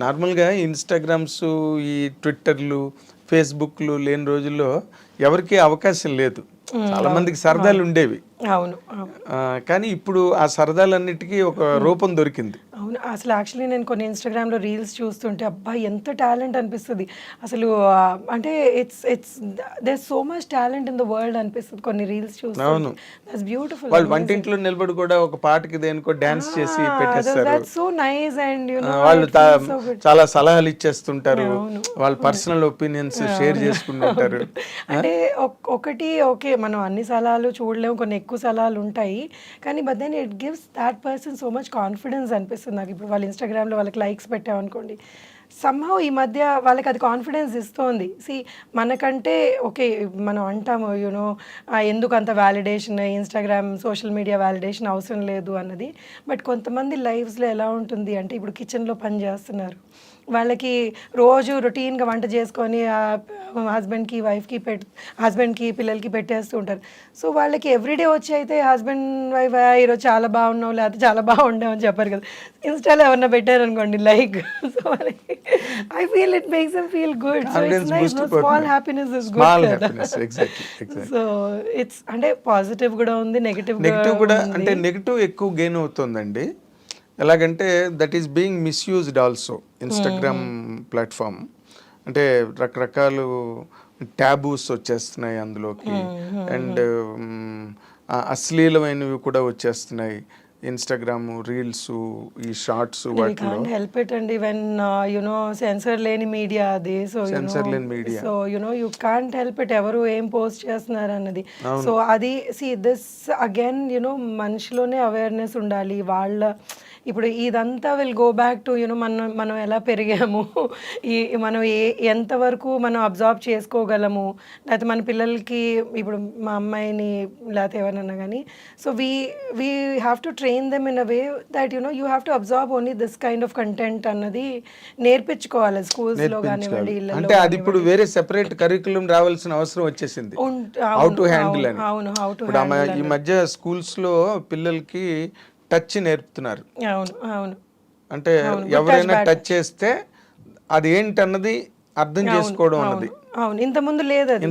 నార్మల్గా ఇన్స్టాగ్రామ్స్, ఈ ట్విట్టర్లు, ఫేస్బుక్లు లేని రోజుల్లో ఎవరికీ అవకాశం లేదు. చాలా మందికి సరదాలు ఉండేవి. అవును. కానీ ఇప్పుడు ఆ సరదాలన్నిటికీ ఒక రూపం దొరికింది. అవును. అసలు యాక్చువల్లీ నేను కొన్ని ఇన్‌స్టాగ్రామ్‌లో రీల్స్ చూస్తుంటే అబ్బా! ఎంత టాలెంట్ అనిపిస్తది. అసలు అంటే it's there so much talent in the world అనిపిస్తది కొన్ని రీల్స్ చూస్తుంటే. అవును. That's beautiful. వాళ్ళు వంటింట్లో నిలబడి కూడా ఒక పాటకి దేనికో డాన్స్ చేసి పెట్టేస్తారు. That's so nice and you know వాళ్ళు చాలా సలహాలు ఇచ్చేస్తుంటారు. వాళ్ళ పర్సనల్ ఒపీనియన్స్ షేర్ చేసుకుంటుంటారు. అంటే ఒకటి ఓకే, మనం అన్ని సలహాలు చూడలేము, కొన్ని ఎక్కువ సలహాలు ఉంటాయి. కానీ but then it gives that person so much confidence అనిపిస్తుంది నాకు. ఇప్పుడు వాళ్ళు ఇన్‌స్టాగ్రామ్‌లో వాళ్ళకి లైక్స్ పెట్టామనుకోండి, సమ్‌హౌ ఈ మధ్య వాళ్ళకి అది కాన్ఫిడెన్స్ ఇస్తోంది. మనకంటే ఓకే, మనం అంటాము యూనో ఎందుకు అంత validation, Instagram social media validation అవసరం లేదు అన్నది. బట్ కొంతమంది లైఫ్స్‌లో ఎలా ఉంటుంది అంటే ఇప్పుడు కిచెన్‌లో పని చేస్తున్నారు, వాళ్ళకి రోజు రొటీన్‌గా వంట చేసుకొని హస్బెండ్‌కి, వైఫ్‌కి హస్బెండ్‌కి, పిల్లలకి పెట్టేస్తూ ఉంటారు. సో వాళ్ళకి ఎవ్రీడే వచ్చి అయితే హస్బెండ్ వైఫ్ ఈరోజు చాలా బాగున్నావు లేకపోతే చాలా బాగుండావు అని చెప్పారు కదా. ఇన్‌స్టాలో ఎవరన్నా పెట్టారనుకోండి లైక్, సో వాళ్ళకి I feel it makes them feel good. So it's nice. Small happiness is good కదా. సో ఇట్స్ అంటే పాజిటివ్ కూడా ఉంది, నెగెటివ్ కూడా. అంటే నెగెటివ్ ఎక్కువ గెయిన్ అవుతుందండి. ఎలాగంటే that is being misused also. Instagram platform అంటే రకరకాలు ట్యాబూస్ వచ్చేస్తున్నాయి అందులోకి, అండ్ అశ్లీలమైనవి కూడా వచ్చేస్తున్నాయి. ఇన్స్టాగ్రామ్ రీల్స్, ఈ షార్ట్స్, వాటిలో హెల్ప్ ఇట్ అండి వెన్ యునో సెన్సర్ లేని మీడియా అది. సో సెన్సర్ లేని media, so you know you can't help it ఎవరు ఏం పోస్ట్ చేస్తున్నారు అన్నది. సో అది దిస్ అగైన్ యునో మనిషిలోనే అవేర్నెస్ ఉండాలి. వాళ్ళ ఇప్పుడు ఇదంతా will go back to you know మనం ఎలా పెరిగాము, మనం ఎంతవరకు మనం అబ్జర్వ్ చేసుకోగలము, లేకపోతే మన పిల్లలకి ఇప్పుడు మా అమ్మాయిని లేకపోతే ఎవరన్నా కానీ, so we have to train them in a way that you know you have to observe only this kind of content అన్నది నేర్పించుకోవాలి స్కూల్స్లో కానివ్వండి, ఇళ్ళలో. అంటే అది ఇప్పుడు వేరే సెపరేట్ కరికులం రావాల్సిన అవసరం వచ్చేసింది. హౌ టు హ్యాండిల్ అని. అవును, హౌ టు హ్యాండిల్. ఈ మధ్య స్కూల్స్లో పిల్లలకి టచ్ నేర్పుతున్నారు. అవును, అవును. అంటే ఎవరైనా టచ్ చేస్తే అది ఏంటన్నది అర్థం చేసుకోవడం అన్నది. అవును, ఇంతకుముందు లేదు అది.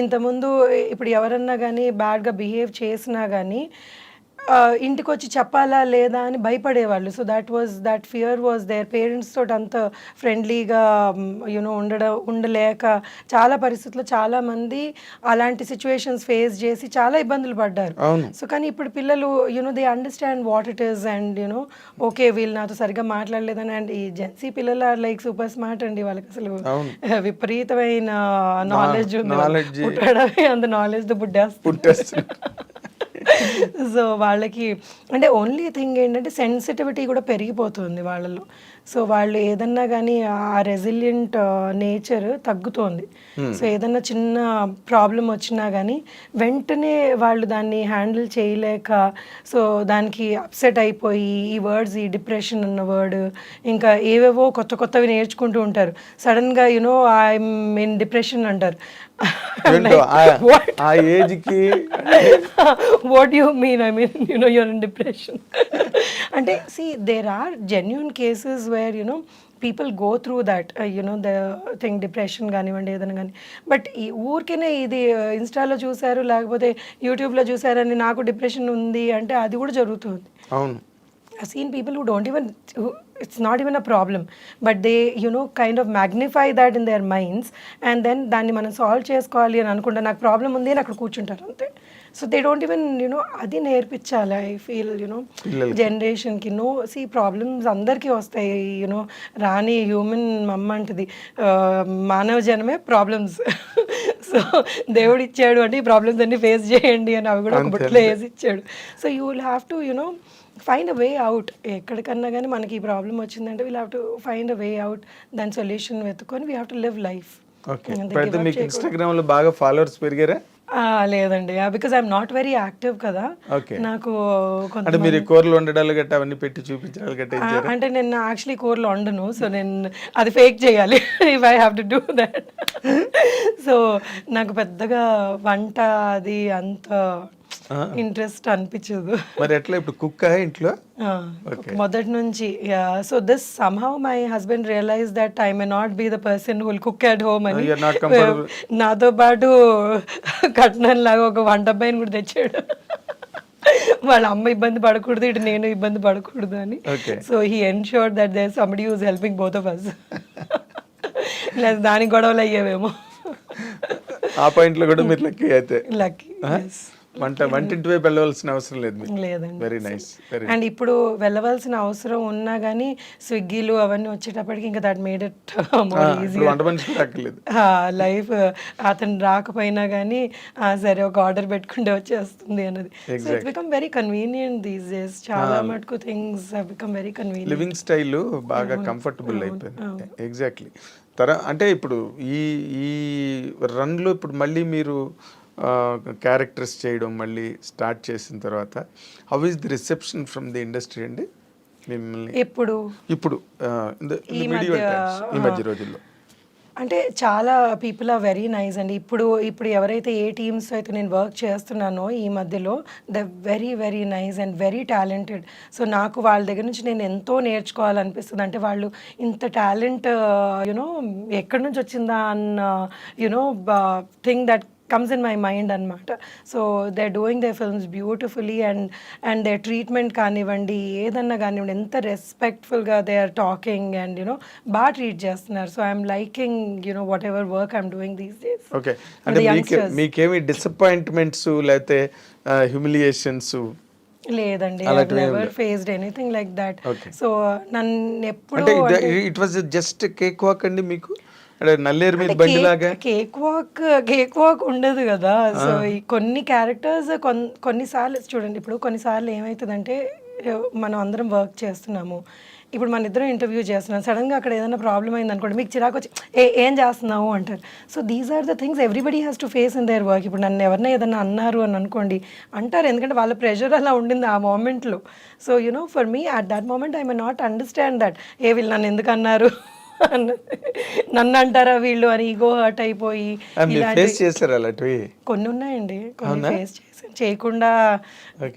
ఇంతకుముందు ఇప్పుడు ఎవరన్నా కానీ బ్యాడ్గా బిహేవ్ చేసినా కానీ ఇంటికి వచ్చి చెప్పాలా లేదా అని భయపడేవాళ్ళు. So that fear was there. Parents తోటి అంత ఫ్రెండ్లీగా యూనో ఉండలేక చాలా పరిస్థితుల్లో చాలామంది అలాంటి సిచ్యువేషన్స్ ఫేస్ చేసి చాలా ఇబ్బందులు పడ్డారు. సో కానీ ఇప్పుడు పిల్లలు you know they understand what it is and you know okay వీళ్ళు నాతో సరిగ్గా మాట్లాడలేదని. అండ్ ఈ జెన్సీ పిల్లలు ఆర్ లైక్ సూపర్ స్మార్ట్ అండి. వాళ్ళకి అసలు విపరీతమైన నాలెడ్జ్ ఉంది. పుట్టడమే అంత నాలెడ్జ్ పుట్టేస్తుంది. సో వాళ్ళకి అంటే ఓన్లీ థింగ్ ఏంటంటే సెన్సిటివిటీ కూడా పెరిగిపోతుంది వాళ్ళలో. సో వాళ్ళు ఏదన్నా కానీ ఆ రెసిలియంట్ నేచర్ తగ్గుతోంది. సో ఏదన్నా చిన్న ప్రాబ్లం వచ్చినా కానీ వెంటనే వాళ్ళు దాన్ని హ్యాండిల్ చేయలేక సో దానికి అప్సెట్ అయిపోయి ఈ వర్డ్స్, ఈ డిప్రెషన్ అన్న వర్డ్, ఇంకా ఏవేవో కొత్తవి నేర్చుకుంటూ ఉంటారు. సడన్గా యునో ఐఎమ్ ఇన్ డిప్రెషన్ అంటారు. ఆ ఏజ్కి what you mean? I mean you know you're in depression అంటే there are genuine cases where you know people go through that you know the thing, depression కానివ్వండి ఏదైనా కానీ. బట్ ఈ ఊరికేనే ఇది ఇన్స్టాలో చూసారు లేకపోతే యూట్యూబ్లో చూసారని నాకు డిప్రెషన్ ఉంది అంటే అది కూడా జరుగుతుంది. అవును. I've seen people who don't even, it's not even a problem, but they, you know, kind of magnify that in their minds and then దాన్ని మనం సాల్వ్ చేసుకోవాలి అని అనుకుంటా నాకు ప్రాబ్లం ఉంది అని అక్కడ కూర్చుంటారు అంతే. So they don't even you know అది నేర్పించాలి. ఐ ఫీల్ యూనో జనరేషన్కి నో ప్రాబ్లమ్స్ అందరికీ వస్తాయి. యూనో రాని హ్యూమన్ మమ్మ అంటది మానవ జనమే ప్రాబ్లమ్స్. సో దేవుడు ఇచ్చాడు అంటే ఈ ప్రాబ్లమ్స్ అన్ని ఫేస్ చేయండి అని అవి కూడా ఒక బుట్లో వేసి ఇచ్చాడు. So you will have to you know find a way out. ఎక్కడికన్నా కానీ మనకి ఈ ప్రాబ్లం వచ్చిందంటే we'll have to find a way out, దాని సొల్యూషన్ వెతుకొని we have to live life. మీకు ఇన్స్టాగ్రామ్లో బాగా ఫాలోవర్స్ పెరిగారా? లేదండి, because I'm not very active కదా. నాకు అంటే మీరు కూరలు వండడాలు గట్ట అవన్నీ పెట్టి చూపించాలి గట్ట అంటే నేను యాక్చువల్లీ కూరలు వండను. సో నేను అది ఫేక్ చేయాలి if I have to do that. So నాకు పెద్దగా వంట అది అంత ఇంట్రెస్ట్ అనిపించదు. మరి ఎట్లా ఇప్పుడు కుక్క ఇంట్లో? మొదటి నుంచి. So this somehow my husband realize that I may not be the person who will cook at home అని. You're not comfortable. నాతో పాటు కట్నం లాగా ఒక వంట అబ్బాయిని కూడా తెచ్చాడు. వాళ్ళ అమ్మ ఇబ్బంది పడకూడదు, ఇటు నేను ఇబ్బంది పడకూడదు అని. Okay. So he ensured that there somebody who is helping both of us. లేదా దానికి గొడవలు అయ్యేవేమో. ఆ పాయింట్లో కూడా మీరు లక్కీ అయితే. లక్కీ. వంటింటి వైపు వెళ్ళవలసిన అవసరం లేదు మీకు. లేదండి. Very nice. అండ్ ఇప్పుడు వెళ్ళవలసిన అవసరం ఉన్నా కానీ స్విగ్గీలు అవన్నీ వచ్చేటప్పటికి ఇంకా that made it more easy. వంట మనిషి కూడా అక్కర్లేదు. లైఫ్ అతను రాకపోయినా కానీ సరే ఒక ఆర్డర్ పెట్టుకుంటే వచ్చేస్తుంది అన్నది. So it's become very convenient these days. చాలా మటుకు things have become very convenient. Living style బాగా కంఫర్టబుల్ అయిపోయింది. ఎగ్జాక్ట్లీ. అంటే ఇప్పుడు ఈ ఈ రన్లో ఇప్పుడు మళ్ళీ మీరు క్యారెక్టర్స్ చేయడం మళ్ళీ స్టార్ట్ చేసిన తర్వాత how is the reception from the industry అండి మిమ్మల్ని ఇప్పుడు ఈ మధ్య రోజుల్లో? అంటే చాలా పీపుల్ ఆర్ వెరీ నైస్ అండి. ఇప్పుడు ఎవరైతే ఏ టీమ్స్ అయితే నేను వర్క్ చేస్తున్నానో ఈ మధ్యలో the very very nice and very talented. So నాకు వాళ్ళ దగ్గర నుంచి నేను ఎంతో నేర్చుకోవాలనిపిస్తుంది. అంటే వాళ్ళు ఇంత టాలెంట్ యునో ఎక్కడి నుంచి వచ్చిందా అన్న you know thing that comes in my mind అన్నమాట. So they are doing the films beautifully and the treatment కానివ్వండి ఏదన్నా కానివ్వండి ఎంత రెస్పెక్ట్ఫుల్గా they are talking and you know బాగా ట్రీట్ చేస్తున్నారు. So I'm liking you know whatever work I'm doing these days. Okay. అంటే మీకేమి డిసప్పాయింట్మెంట్స్ లేకపోతే హ్యూమిలియేషన్స్? లేదండి, I never faced anything like that. So నన్ను ఎప్పుడు it was just cake walk అండి మీకు? నల్లేరు మీద బండిలాగా కేక్ వాక్ ఉండదు కదా. సో ఈ కొన్ని క్యారెక్టర్స్ కొన్నిసార్లు చూడండి, ఇప్పుడు కొన్నిసార్లు ఏమవుతుందంటే మనం అందరం వర్క్ చేస్తున్నాము, ఇప్పుడు మన ఇద్దరం ఇంటర్వ్యూ చేస్తున్నాం, సడన్గా అక్కడ ఏదైనా ప్రాబ్లం అయింది అనుకోండి, మీకు చిరాకు వచ్చి ఏం చేస్తున్నావు అంటారు. So these are the things everybody has to face in their work. ఇప్పుడు నన్ను ఎవరైనా ఏదైనా అన్నారు అని అనుకోండి అంటారు, ఎందుకంటే వాళ్ళ ప్రెషర్ అలా ఉండింది ఆ మూమెంట్లో. So you know for me at that moment I may not understand that వీళ్ళు నన్ను ఎందుకు అన్నారు, నన్ను అంటారా వీళ్ళు అని ఈగో హర్ట్ అయిపోయి కొన్ని ఉన్నాయండి. కొన్ని ఫేస్ చేసాను, చేయకుండా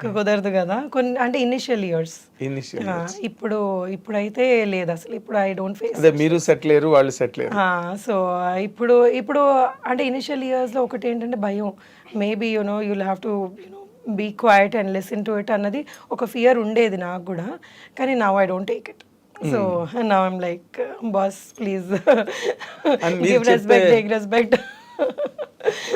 కుదరదు కదా కొన్ని, అంటే ఇనిషియల్ ఇయర్స్. ఇప్పుడైతే లేదు అసలు. ఇప్పుడు ఐ డోంట్ ఫేస్. మీరు సెటిల్ అయ్యారు, వాళ్ళు సెటిల్ అయ్యారు. సో ఇప్పుడు అంటే ఇనిషియల్ ఇయర్స్లో ఒకటి ఏంటంటే భయం, maybe you know you'll have to you know be quiet and listen to it అన్నది ఒక ఫియర్ ఉండేది నాకు కూడా. కానీ now I don't take it. So now I'm like, boss, please give respect, take respect.